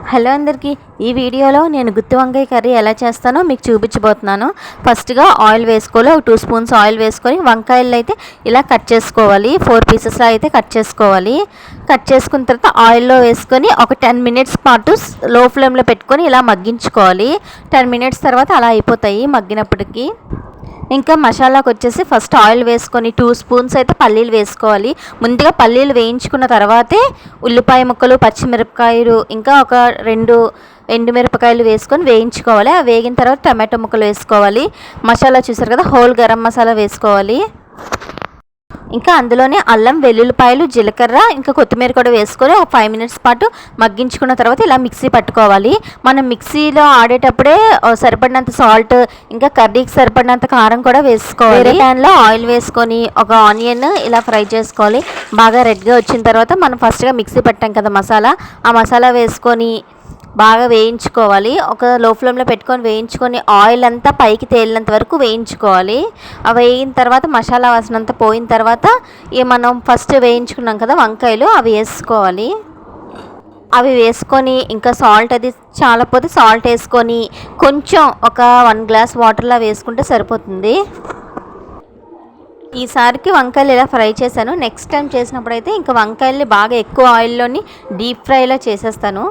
Hello అందరికీ, ఈ వీడియోలో నేను గుత్తి వంకాయ కర్రీ ఎలా చేస్తానో మీకు చూపించబోతున్నాను. ఫస్ట్గా ఆయిల్ వేసుకోవాలి. ఒక 2 స్పూన్స్ ఆయిల్ వేసుకొని వంకాయలు అయితే ఇలా కట్ చేసుకోవాలి. 4 పీసెస్లో అయితే కట్ చేసుకోవాలి. కట్ చేసుకున్న తర్వాత ఆయిల్లో వేసుకొని ఒక 10 మినిట్స్ పాటు లో ఫ్లేమ్లో పెట్టుకొని ఇలా మగ్గించుకోవాలి. 10 మినిట్స్ తర్వాత అలా అయిపోతాయి మగ్గినప్పటికీ. ఇంకా మసాలాకు వచ్చేసి ఫస్ట్ ఆయిల్ వేసుకొని 2 స్పూన్స్ అయితే పల్లీలు వేసుకోవాలి. ముందుగా పల్లీలు వేయించుకున్న తర్వాతే ఉల్లిపాయ ముక్కలు, పచ్చిమిరపకాయలు, ఇంకా ఒక 2 ఎండుమిరపకాయలు వేసుకొని వేయించుకోవాలి. ఆ వేగిన తర్వాత టమాటో ముక్కలు వేసుకోవాలి. మసాలా చూసారు కదా, హోల్ గరం మసాలా వేసుకోవాలి. ఇంకా అందులోనే అల్లం, వెల్లుల్లిపాయలు, జీలకర్ర, ఇంకా కొత్తిమీర కూడా వేసుకొని ఒక 5 మినిట్స్ పాటు మగ్గించుకున్న తర్వాత ఇలా మిక్సీ పట్టుకోవాలి. మనం మిక్సీలో ఆడేటప్పుడే సరిపడినంత సాల్ట్, ఇంకా కర్రీకి సరిపడినంత కారం కూడా వేసుకోవాలి. వేరే ప్యాన్లో ఆయిల్ వేసుకొని ఒక ఆనియన్ ఇలా ఫ్రై చేసుకోవాలి. బాగా రెడ్గా వచ్చిన తర్వాత మనం ఫస్ట్గా మిక్సీ పెట్టాం కదా మసాలా, ఆ మసాలా వేసుకొని బాగా వేయించుకోవాలి. ఒక లో ఫ్లేమ్లో పెట్టుకొని వేయించుకొని ఆయిల్ అంతా పైకి తేలినంత వరకు వేయించుకోవాలి. అవి వేయిన తర్వాత మసాలా వాసన అంతా పోయిన తర్వాత మనం ఫస్ట్ వేయించుకున్నాం కదా వంకాయలు, అవి వేసుకోవాలి. అవి వేసుకొని ఇంకా సాల్ట్ అది చాలకపోతే సాల్ట్ వేసుకొని కొంచెం ఒక 1 గ్లాస్ వాటర్లా వేసుకుంటే సరిపోతుంది. ఈసారికి వంకాయలు ఇలా ఫ్రై చేశాను. నెక్స్ట్ టైం చేసినప్పుడైతే ఇంకా వంకాయల్ని బాగా ఎక్కువ ఆయిల్లోని డీప్ ఫ్రైలా చేసేస్తాను.